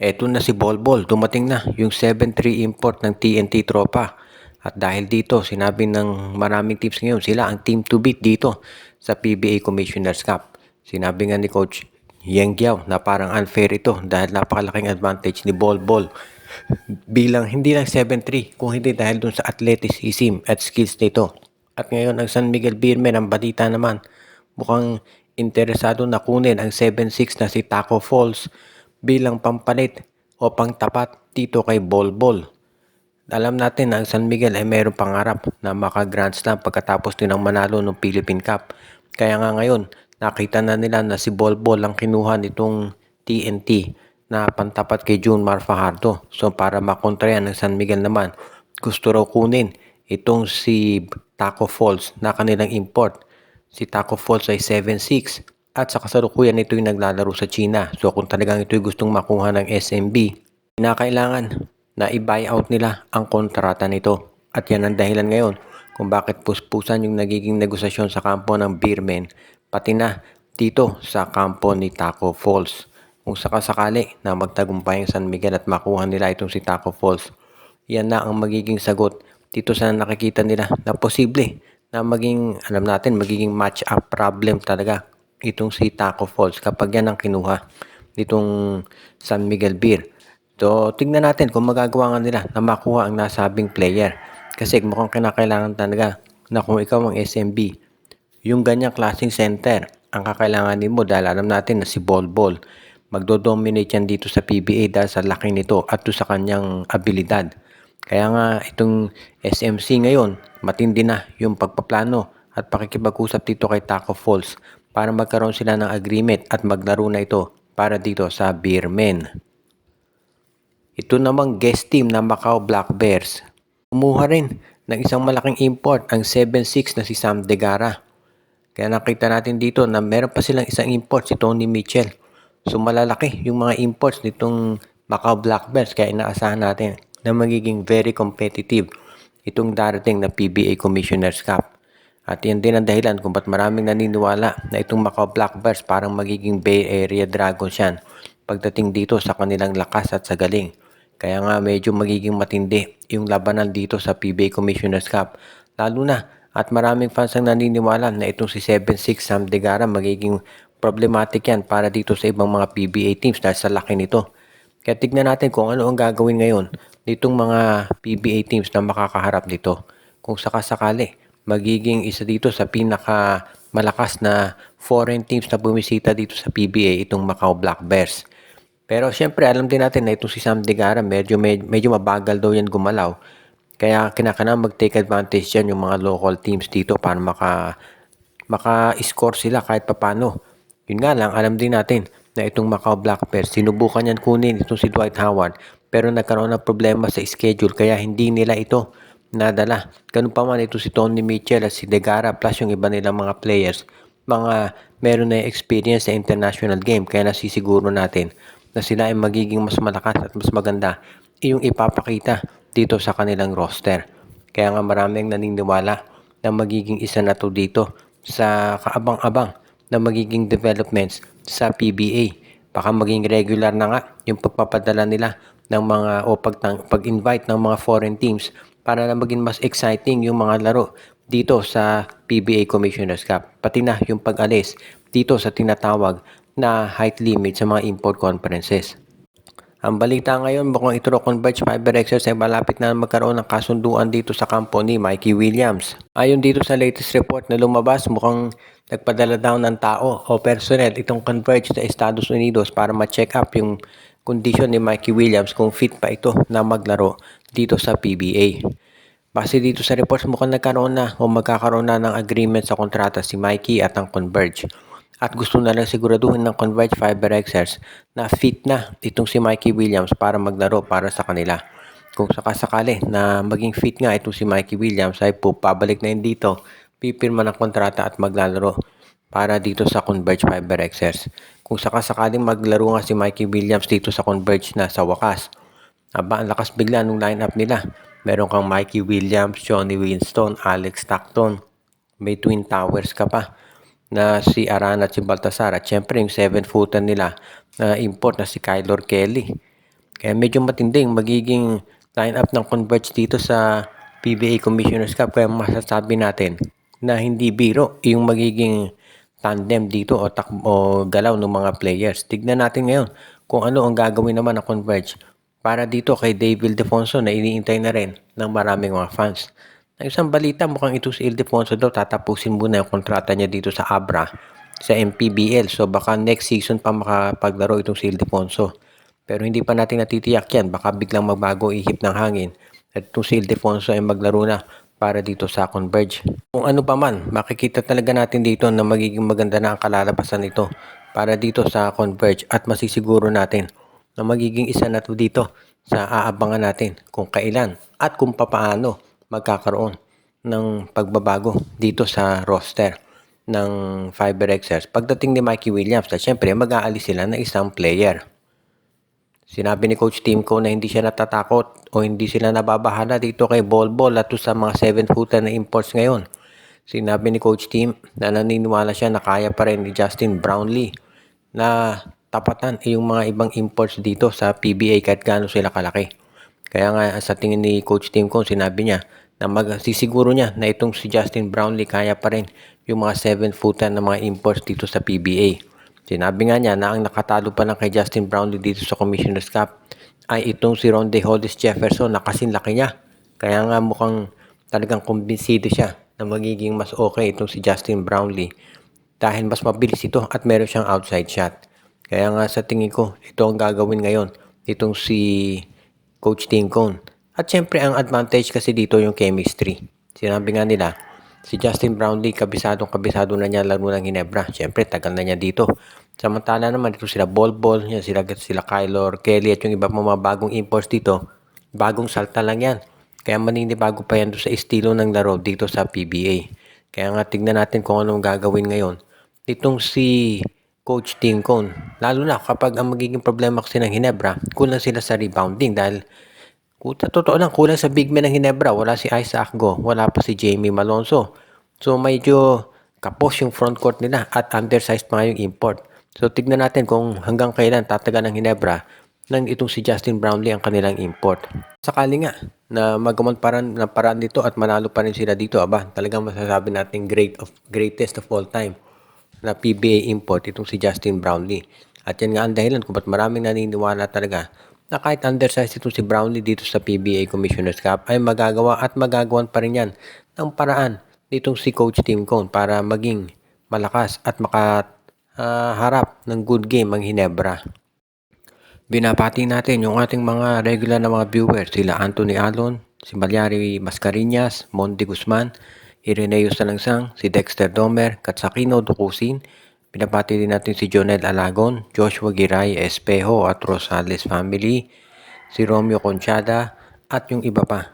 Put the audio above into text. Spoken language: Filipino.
Eto na si Bolbol, dumating na yung 7-3 import ng TNT Tropa. At dahil dito, sinabi ng maraming teams ngayon, sila ang team to beat dito sa PBA Commissioner's Cup. Sinabi nga ni Coach Yeng Giao na parang unfair ito dahil napakalaking advantage ni Bolbol. Bilang hindi lang 7-3, kung hindi dahil dun sa athleticism at skills nito. At ngayon ang San Miguel Beermen, ang balita naman, mukhang interesado na kunin ang 7-6 na si Taco Falls bilang pampalit o pangtapat dito kay Bolbol. Alam natin na ang San Miguel ay mayroong pangarap na maka-Grand Slam pagkatapos nilang manalo ng Philippine Cup. Kaya nga ngayon, nakita na nila na si Bolbol ang kinuha nitong TNT na pantapat kay Junmar Fajardo. So para makontra yan ng San Miguel naman, gusto raw kunin itong si Taco Falls na kanilang import. Si Taco Falls ay 7-6 at sa kasalukuyan ito yung naglalaro sa China. So kung talagang ito yung gustong makuha ng SMB, kinakailangan na i-buyout nila ang kontrata nito. At yan ang dahilan ngayon kung bakit puspusan yung nagiging negosasyon sa kampo ng Beermen, pati na dito sa kampo ni Taco Falls. Kung sakasakali na magtagumpay ang San Miguel at makuha nila itong si Taco Falls, yan na ang magiging sagot dito sa nakikita nila na posible na maging, alam natin, magiging match-up problem talaga itong si Taco Falls kapag yan ang kinuha nitong San Miguel Beer. So, tignan natin kung magagawa nga nila na makuha ang nasabing player. Kasi mukhang kinakailangan talaga na kung ikaw ang SMB, yung ganyang klaseng center ang kakailanganin mo dahil alam natin na si Bolbol magdo-dominate yan dito sa PBA dahil sa laki nito at sa kanyang abilidad. Kaya nga itong SMC ngayon, matindi na yung pagpaplano at pakikipag-usap dito kay Taco Falls para magkaroon sila ng agreement at maglaro na ito para dito sa Beermen. Ito namang guest team na Macau Black Bears. Kumuha rin ng isang malaking import ang 7-6 na si Sam Degara. Kaya nakita natin dito na meron pa silang isang import si Tony Mitchell. So malalaki yung mga imports nitong Macau Black Bears kaya inaasahan natin na magiging very competitive itong darating na PBA Commissioner's Cup. At yan din ang dahilan kung ba't maraming naniniwala na itong Macau Black Bears parang magiging Bay Area Dragons yan pagdating dito sa kanilang lakas at sa galing. Kaya nga medyo magiging matindi yung labanan dito sa PBA Commissioner's Cup. Lalo na at maraming fans ang naniniwala na itong si 7-6 Sam Degara magiging problematic yan para dito sa ibang mga PBA teams dahil sa laki nito. Kaya tignan natin kung ano ang gagawin ngayon nitong mga PBA teams na makakaharap nito. Kung sakasakali, magiging isa dito sa pinaka malakas na foreign teams na bumisita dito sa PBA itong Macau Black Bears. Pero syempre alam din natin na itong si Sam Degara medyo mabagal daw yan gumalaw. Kaya kinakailangan mag-take advantage yan yung mga local teams dito para maka-score sila kahit papano. Yun nga lang, alam din natin na itong Macau Black Bears, sinubukan yan kunin itong si Dwight Howard pero nagkaroon ng problema sa schedule kaya hindi nila ito nadala. Ganun pa man ito si Tony Mitchell at si Degara plus yung iba nilang mga players, mga meron na experience sa international game kaya nasisiguro natin na sila ay magiging mas malakas at mas maganda yung ipapakita dito sa kanilang roster. Kaya nga maraming naniniwala na magiging isa na to dito sa kaabang-abang na magiging developments sa PBA. Baka maging regular na nga yung pagpapadala nila ng mga o pag-invite ng mga foreign teams para na maging mas exciting yung mga laro dito sa PBA Commissioner's Cup. Pati na yung pag-alis dito sa tinatawag na height limit sa mga import conferences. Ang balita ngayon mukhang ito Converge Fiber Xers ay malapit na magkaroon ng kasunduan dito sa kampo ni Mikey Williams. Ayon dito sa latest report na lumabas, mukhang nagpadala daw ng tao o personnel itong Converge sa Estados Unidos para ma-check up yung kondisyon ni Mikey Williams kung fit pa ito na maglaro dito sa PBA. Base dito sa reports mukhang nagkaroon na o magkakaroon na ng agreement sa kontrata si Mikey at ang Converge. At gusto na lang siguraduhin ng Converge Fiber Xers na fit na itong si Mikey Williams para maglaro para sa kanila. Kung sakasakali na maging fit nga itong si Mikey Williams ay pabalik na yun dito, pipirma ng kontrata at maglalaro para dito sa Converge Fiber Xers. Kung sakasakaling maglaro nga si Mikey Williams dito sa Converge na sa wakas, ang lakas bigla nung lineup nila. Meron kang Mikey Williams, Johnny Winston, Alex Stockton, may Twin Towers ka pa na si Aran at si Baltasar. At syempre yung 7-footer nila na import na si Kylor Kelly. Kaya medyo matinding magiging line-up ng Converge dito sa PBA Commissioner's Cup. Kaya masasabi natin na hindi biro yung magiging tandem dito o galaw ng mga players. Tignan natin ngayon kung ano ang gagawin naman ng Converge para dito kay Dave Ildefonso na iniintay na rin ng maraming mga fans. Ang isang balita, mukhang ito si Ildefonso daw tatapusin muna yung kontrata niya dito sa Abra sa MPBL. So baka next season pa makapaglaro itong si Ildefonso. Pero hindi pa natin natitiyak yan. Baka biglang magbago ihip ng hangin at itong si Ildefonso ay maglaro na para dito sa Converge. Kung ano pa man, makikita talaga natin dito na magiging maganda na ang kalalabasan nito para dito sa Converge at masisiguro natin na magiging isa na to dito sa aabangan natin kung kailan at kung papaano magkakaroon ng pagbabago dito sa roster ng FiberXers pagdating ni Mikey Williams. At syempre mag-aalis sila ng isang player. Sinabi ni Coach Timko na hindi siya natatakot o hindi sila nababahala dito kay Bolbol at sa mga 7-footer na imports ngayon. Sinabi ni Coach Tim na naniniwala siya na kaya pa rin ni Justin Brownlee na tapatan yung mga ibang imports dito sa PBA kahit gaano sila kalaki. Kaya nga sa tingin ni Coach Timko, sinabi niya na magsisiguro niya na itong si Justin Brownlee kaya pa rin yung mga 7-footer na mga imports dito sa PBA. Sinabi nga niya na ang nakatalo pa lang kay Justin Brownlee dito sa Commissioner's Cup ay itong si Ronde Hollis Jefferson na kasing laki niya. Kaya nga mukhang talagang kumbinsido siya na magiging mas okay itong si Justin Brownlee dahil mas mabilis ito at meron siyang outside shot. Kaya nga sa tingin ko, ito ang gagawin ngayon itong si Coach Tincon. At syempre ang advantage kasi dito yung chemistry. Sinabi nga nila, si Justin Brownlee, kabisado na niya laro ng Ginebra. Siyempre, tagal na niya dito. Samantala naman, ito sila Bolbol, sila Kylor, Kelly, at yung iba mga bagong imports dito. Bagong salta lang yan. Kaya maninibago pa yan sa estilo ng laro dito sa PBA. Kaya nga, tignan natin kung anong gagawin ngayon. Itong si Coach Tincon, lalo na kapag ang magiging problema kasi ng Ginebra, kulang sila sa rebounding dahil totoo lang, kulang sa big man ng Ginebra. Wala si Isaac Go, wala pa si Jamie Malonzo. So medyo kapos yung front court nila at undersized pa nga yung import. So tignan natin kung hanggang kailan tataga ng Ginebra nang itong si Justin Brownlee ang kanilang import. Sakali nga na magawan paraan dito at manalo pa rin sila dito, talagang masasabi natin greatest of all time na PBA import itong si Justin Brownlee. At yan nga ang dahilan kung ba't maraming naniniwala talaga na kahit undersized itong si Brownlee dito sa PBA Commissioner's Cup ay magagawa at magagawan pa rin yan ng paraan ditong si Coach Timcon para maging malakas at makaharap ng good game ang Ginebra. Binabati natin yung ating mga regular na mga viewers, sila Anthony Alon, si Malyari Mascareñas, Monty Guzman, Ireneo Salangsang, si Dexter Domer, Katsakino Dukusin. Binabati din natin si Jonel Alagon, Joshua Giray Espejo at Rosales family, si Romeo Conchada at yung iba pa.